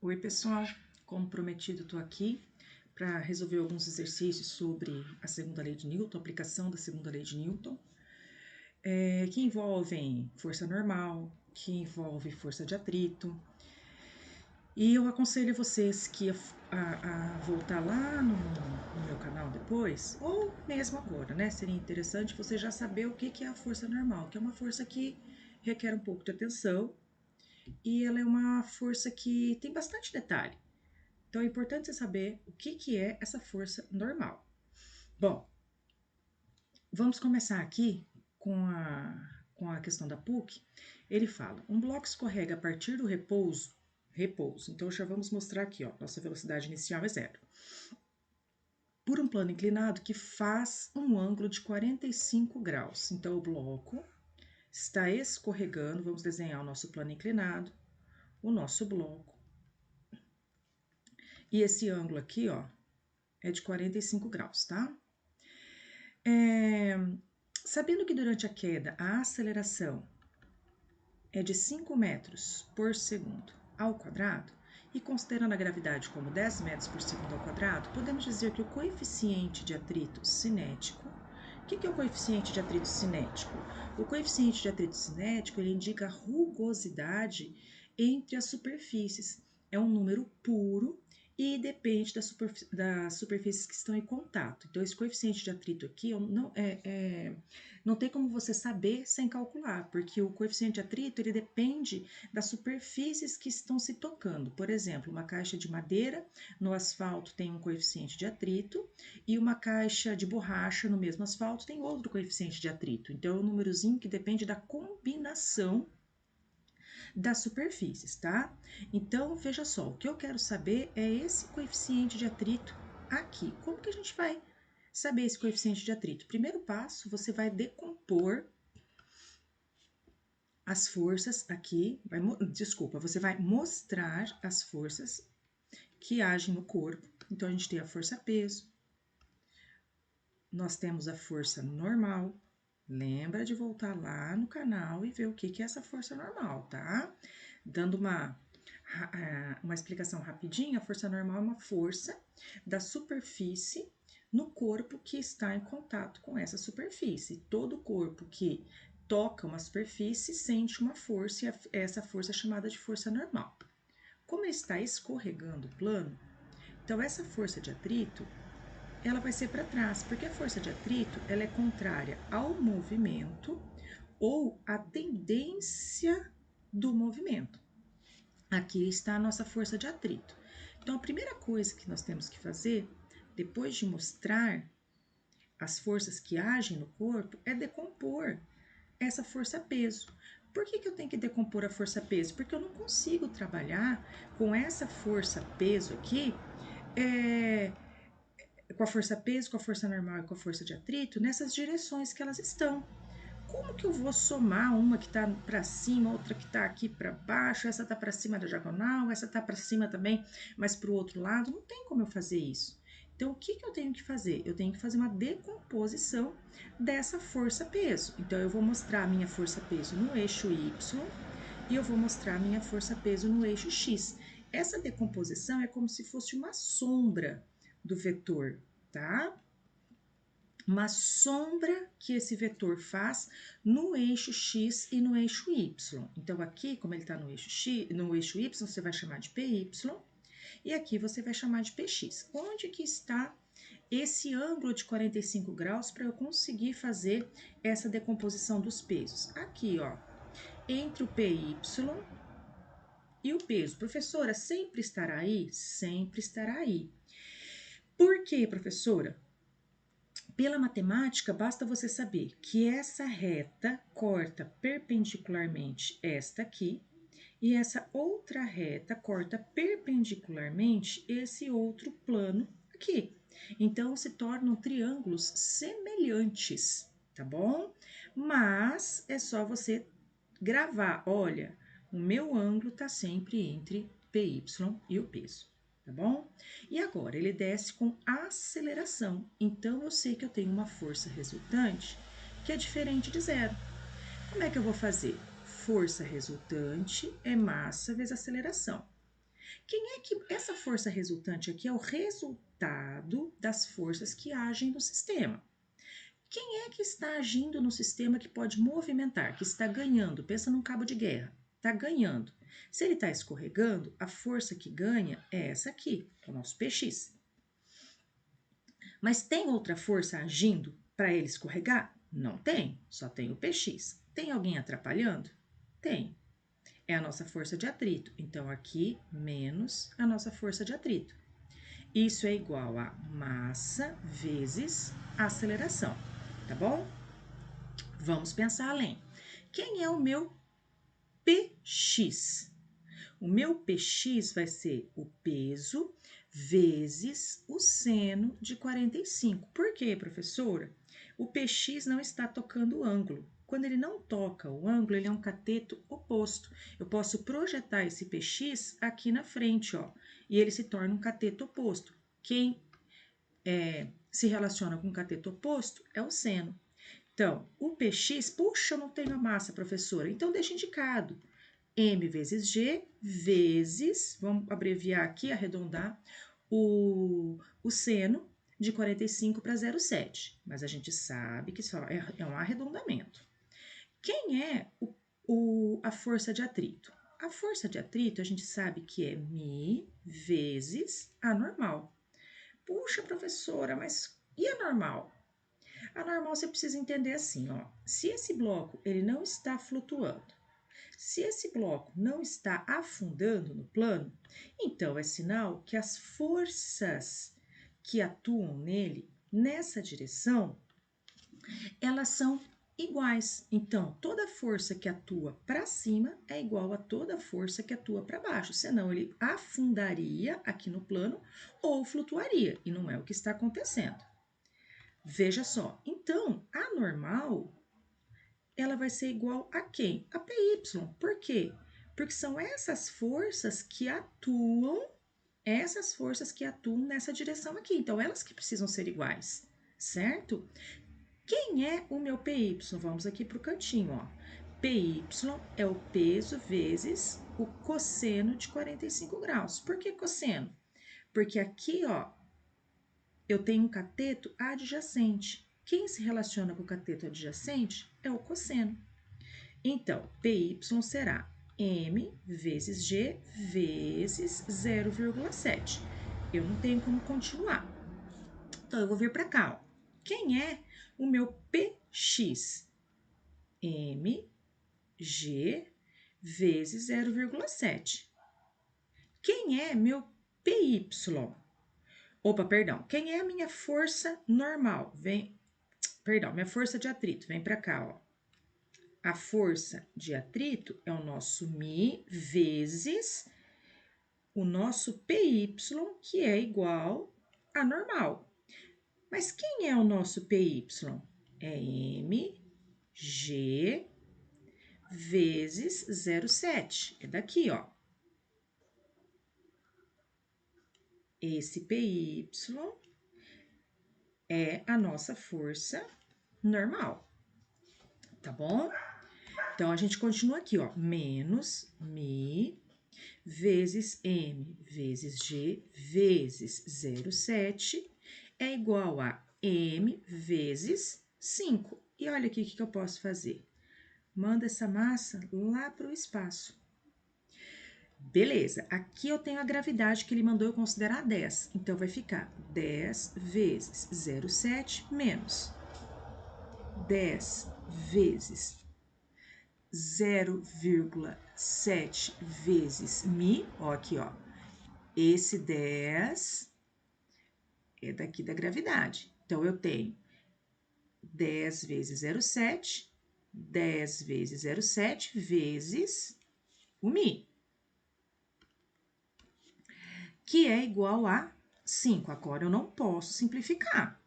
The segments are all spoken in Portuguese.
Oi, pessoal. Como prometido, estou aqui para resolver alguns exercícios sobre a segunda lei de Newton, aplicação da segunda lei de Newton, que envolvem força normal, que envolve força de atrito. E eu aconselho vocês que a voltar lá no meu canal depois, ou mesmo agora, né? Seria interessante você já saber o que é a força normal, que é uma força que requer um pouco de atenção e ela é uma força que tem bastante detalhe. Então é importante você saber o que é essa força normal. Bom, vamos começar aqui com a questão da PUC. Ele fala: um bloco escorrega a partir do repouso. Então já vamos mostrar aqui, ó, nossa velocidade inicial é zero. Por um plano inclinado que faz um ângulo de 45 graus. Então o bloco está escorregando, vamos desenhar o nosso plano inclinado, o nosso bloco. E esse ângulo aqui, ó, é de 45 graus, tá? Sabendo que durante a queda a aceleração é de 5 metros por segundo ao quadrado, e considerando a gravidade como 10 metros por segundo ao quadrado, podemos dizer que o coeficiente de atrito cinético. O que é o coeficiente de atrito cinético? O coeficiente de atrito cinético ele indica a rugosidade entre as superfícies. É um número puro e depende das superfícies que estão em contato. Então, esse coeficiente de atrito aqui não tem como você saber sem calcular, porque o coeficiente de atrito ele depende das superfícies que estão se tocando. Por exemplo, uma caixa de madeira no asfalto tem um coeficiente de atrito e uma caixa de borracha no mesmo asfalto tem outro coeficiente de atrito. Então, é um númerozinho que depende da combinação das superfícies, tá? Então, veja só, o que eu quero saber é esse coeficiente de atrito aqui. Como que a gente vai saber esse coeficiente de atrito? Primeiro passo, você vai decompor as forças aqui, você vai mostrar as forças que agem no corpo. Então, a gente tem a força-peso, nós temos a força normal. Lembra de voltar lá no canal e ver o que é essa força normal, tá? Dando uma explicação rapidinha, a força normal é uma força da superfície no corpo que está em contato com essa superfície. Todo corpo que toca uma superfície sente uma força e essa força é chamada de força normal. Como ele está escorregando o plano, então essa força de atrito ela vai ser para trás, porque a força de atrito ela é contrária ao movimento ou à tendência do movimento. Aqui está a nossa força de atrito. Então, a primeira coisa que nós temos que fazer, depois de mostrar as forças que agem no corpo, é decompor essa força-peso. Por que eu tenho que decompor a força-peso? Porque eu não consigo trabalhar com essa força-peso aqui, com a força-peso, com a força normal e com a força de atrito, nessas direções que elas estão. Como que eu vou somar uma que está para cima, outra que está aqui para baixo, essa está para cima da diagonal, essa está para cima também, mas para o outro lado? Não tem como eu fazer isso. Então, o que eu tenho que fazer? Eu tenho que fazer uma decomposição dessa força-peso. Então, eu vou mostrar a minha força-peso no eixo Y e eu vou mostrar a minha força-peso no eixo X. Essa decomposição é como se fosse uma sombra do vetor, tá? Uma sombra que esse vetor faz no eixo X e no eixo Y. Então, aqui, como ele está no eixo X, no eixo Y, você vai chamar de PY, e aqui você vai chamar de PX. Onde que está esse ângulo de 45 graus para eu conseguir fazer essa decomposição dos pesos? Aqui, ó, entre o PY e o peso. Professora, sempre estará aí? Sempre estará aí. Por quê, professora? Pela matemática, basta você saber que essa reta corta perpendicularmente esta aqui, e essa outra reta corta perpendicularmente esse outro plano aqui. Então, se tornam triângulos semelhantes, tá bom? Mas é só você gravar, olha, o meu ângulo tá sempre entre PY e o peso. Tá bom? E agora, ele desce com aceleração. Então, eu sei que eu tenho uma força resultante que é diferente de zero. Como é que eu vou fazer? Força resultante é massa vezes aceleração. Quem é que essa força resultante aqui é o resultado das forças que agem no sistema. Quem é que está agindo no sistema que pode movimentar, que está ganhando? Pensa num cabo de guerra. Está ganhando. Se ele está escorregando, a força que ganha é essa aqui, é o nosso PX. Mas tem outra força agindo para ele escorregar? Não tem, só tem o PX. Tem alguém atrapalhando? Tem. É a nossa força de atrito. Então, aqui, menos a nossa força de atrito. Isso é igual a massa vezes aceleração, tá bom? Vamos pensar além. Quem é o meu PX? O meu PX vai ser o peso vezes o seno de 45. Por quê, professora? O PX não está tocando o ângulo. Quando ele não toca o ângulo, ele é um cateto oposto. Eu posso projetar esse PX aqui na frente, ó, e ele se torna um cateto oposto. Quem se relaciona com o cateto oposto é o seno. Então, o PX, puxa, eu não tenho a massa, professora. Então, deixa indicado. M vezes G vezes, vamos abreviar aqui, arredondar, o seno de 45 para 0,7. Mas a gente sabe que isso é um arredondamento. Quem é a força de atrito? A força de atrito, a gente sabe que é μ vezes a normal. Puxa, professora, mas e a normal? A normal você precisa entender assim, ó. Se esse bloco ele não está flutuando, se esse bloco não está afundando no plano, então é sinal que as forças que atuam nele nessa direção, elas são iguais. Então, toda força que atua para cima é igual a toda força que atua para baixo, senão ele afundaria aqui no plano ou flutuaria, e não é o que está acontecendo. Veja só, então, a normal, ela vai ser igual a quem? A PY. Por quê? Porque são essas forças que atuam nessa direção aqui. Então, elas que precisam ser iguais, certo? Quem é o meu PY? Vamos aqui para o cantinho, ó. PY é o peso vezes o cosseno de 45 graus. Por que cosseno? Porque aqui, ó, eu tenho um cateto adjacente. Quem se relaciona com o cateto adjacente é o cosseno. Então, PY será M vezes G vezes 0,7. Eu não tenho como continuar. Então, eu vou vir para cá, ó. Quem é o meu PX? MG vezes 0,7. Quem é meu PY? Opa, perdão. Quem é a minha força normal? Minha força de atrito. Vem para cá, ó. A força de atrito é o nosso μ vezes o nosso PY, que é igual a normal. Mas quem é o nosso PY? É mg vezes 0,7. É daqui, ó. Esse PY é a nossa força normal, tá bom? Então, a gente continua aqui, ó. Menos μ vezes M vezes G vezes 0,7 é igual a M vezes 5. E olha aqui o que eu posso fazer. Manda essa massa lá para o espaço. Beleza, aqui eu tenho a gravidade que ele mandou eu considerar 10. Então, vai ficar 10 vezes 0,7 menos 10 vezes 0,7 vezes μ, ó, aqui, ó. Esse 10 é daqui da gravidade. Então, eu tenho 10 vezes 0,7, 10 vezes 0,7 vezes o μ, que é igual a 5. Agora, eu não posso simplificar,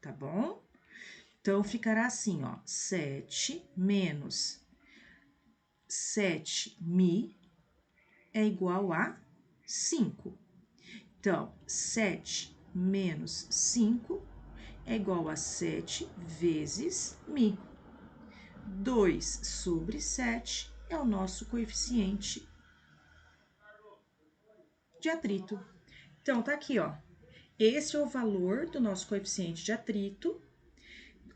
tá bom? Então, ficará assim, ó, 7 menos 7μ é igual a 5. Então, 7 menos 5 é igual a 7 vezes μ. 2 sobre 7 é o nosso coeficiente de atrito. Então, tá aqui, ó. Esse é o valor do nosso coeficiente de atrito.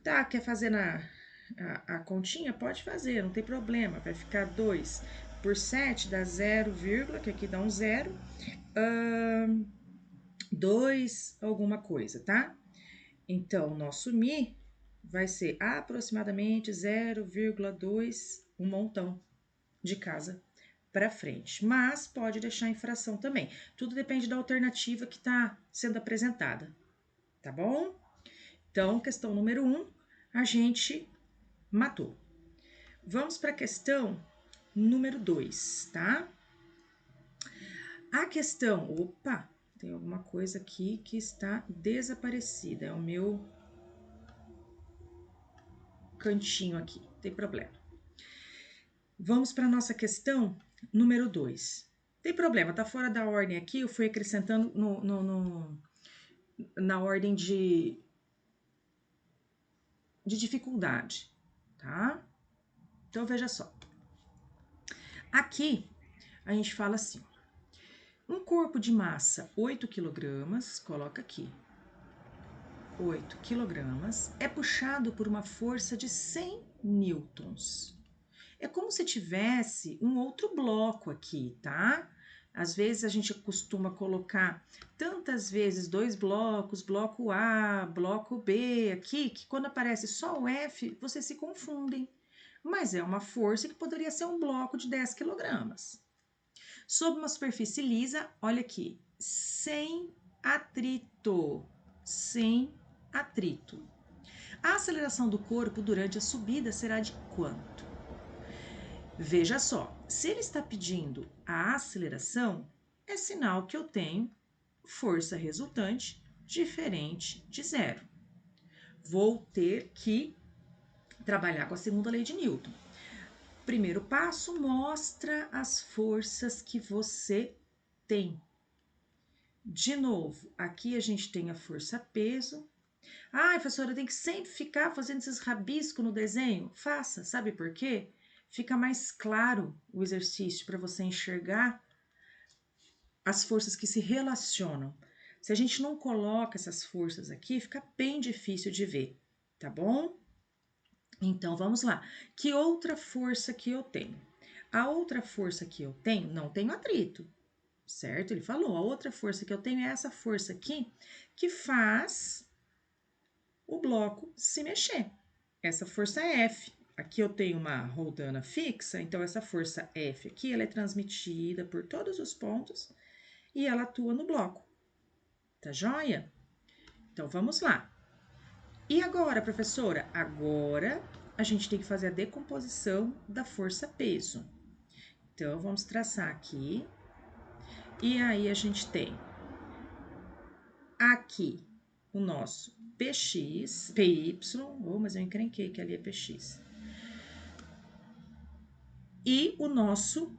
Tá, quer fazer a continha? Pode fazer, não tem problema. Vai ficar 2 por 7 dá 0, que aqui dá um 0. 2 alguma coisa, tá? Então, nosso Mi vai ser aproximadamente 0,2, um montão de casa para frente. Mas pode deixar em fração também. Tudo depende da alternativa que está sendo apresentada, tá bom? Então, questão número 1, a gente matou. Vamos para a questão número 2, tá? A questão... Opa! Tem alguma coisa aqui que está desaparecida. É o meu cantinho aqui, não tem problema. Vamos para a nossa questão número 2. Tem problema, tá fora da ordem aqui, eu fui acrescentando na ordem de dificuldade, tá? Então, veja só. Aqui, a gente fala assim, um corpo de massa 8 kg, coloca aqui, 8 kg, é puxado por uma força de 100 newtons. É como se tivesse um outro bloco aqui, tá? Às vezes a gente costuma colocar tantas vezes dois blocos, bloco A, bloco B aqui, que quando aparece só o F, vocês se confundem. Mas é uma força que poderia ser um bloco de 10 kg. Sob uma superfície lisa, olha aqui, sem atrito, sem atrito. A aceleração do corpo durante a subida será de quanto? Veja só, se ele está pedindo a aceleração, é sinal que eu tenho força resultante diferente de zero. Vou ter que trabalhar com a segunda lei de Newton. Primeiro passo, mostra as forças que você tem. De novo, aqui a gente tem a força-peso. Ah, professora, tem que sempre ficar fazendo esses rabiscos no desenho? Faça, sabe por quê? Fica mais claro o exercício para você enxergar as forças que se relacionam. Se a gente não coloca essas forças aqui, fica bem difícil de ver, tá bom? Então, vamos lá. Que outra força que eu tenho? A outra força que eu tenho, não tenho atrito, certo? Ele falou, a outra força que eu tenho é essa força aqui, que faz o bloco se mexer. Essa força é F. Aqui eu tenho uma roldana fixa, então essa força F aqui, ela é transmitida por todos os pontos e ela atua no bloco. Tá joia? Então, vamos lá. E agora, professora? Agora, a gente tem que fazer a decomposição da força-peso. Então, vamos traçar aqui. E aí, a gente tem aqui o nosso PX, PY, mas eu encrenquei que ali é PX. E o nosso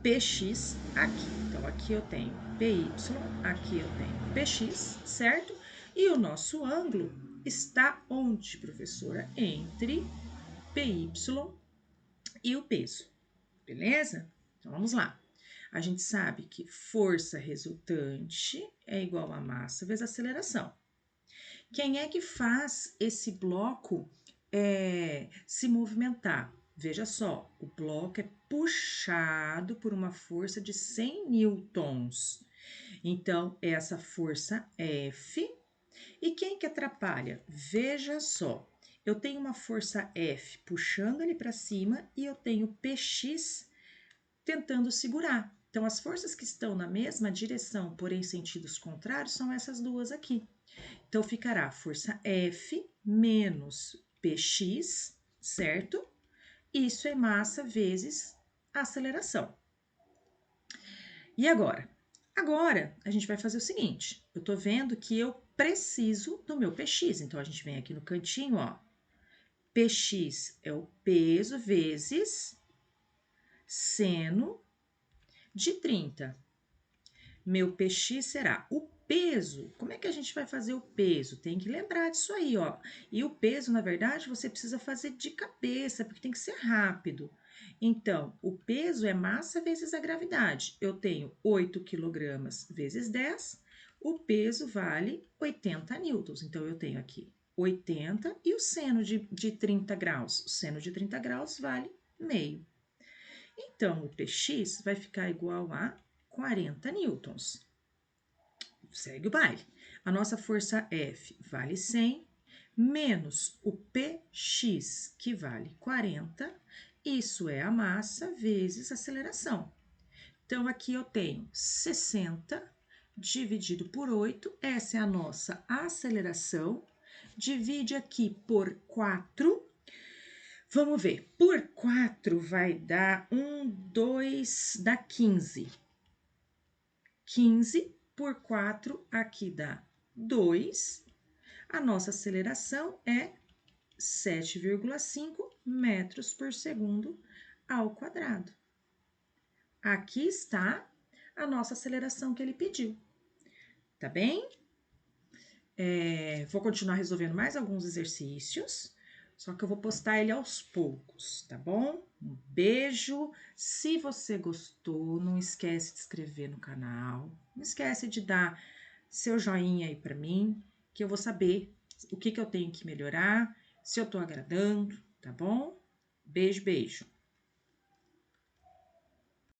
PX aqui. Então, aqui eu tenho PY, aqui eu tenho PX, certo? E o nosso ângulo está onde, professora? Entre PY e o peso, beleza? Então, vamos lá. A gente sabe que força resultante é igual a massa vezes aceleração. Quem é que faz esse bloco se movimentar? Veja só, o bloco é puxado por uma força de 100 newtons. Então, essa força F. E quem que atrapalha? Veja só, eu tenho uma força F puxando ele para cima e eu tenho PX tentando segurar. Então, as forças que estão na mesma direção, porém sentidos contrários, são essas duas aqui. Então, ficará força F menos PX, certo? Isso é massa vezes aceleração. E agora? Agora, a gente vai fazer o seguinte. Eu tô vendo que eu preciso do meu PX. Então, a gente vem aqui no cantinho, ó. PX é o peso vezes seno de 30. Meu PX será o peso. Como é que a gente vai fazer o peso? Tem que lembrar disso aí, ó. E o peso, na verdade, você precisa fazer de cabeça, porque tem que ser rápido. Então, o peso é massa vezes a gravidade. Eu tenho 8 quilogramas vezes 10, o peso vale 80 newtons. Então, eu tenho aqui 80 e o seno de 30 graus. O seno de 30 graus vale meio. Então, o Px vai ficar igual a 40 newtons. Segue o baile. A nossa força F vale 100, menos o Px, que vale 40, isso é a massa vezes a aceleração. Então, aqui eu tenho 60 dividido por 8, essa é a nossa aceleração. Divide aqui por 4. Vamos ver, por 4 vai dar 2, dá 15. 15 por 4, aqui dá 2. A nossa aceleração é 7,5 metros por segundo ao quadrado. Aqui está a nossa aceleração que ele pediu, tá bem? Vou continuar resolvendo mais alguns exercícios, só que eu vou postar ele aos poucos, tá bom? Um beijo. Se você gostou, não esquece de se inscrever no canal, não esquece de dar seu joinha aí para mim, que eu vou saber o que eu tenho que melhorar, se eu tô agradando, tá bom? Beijo, beijo.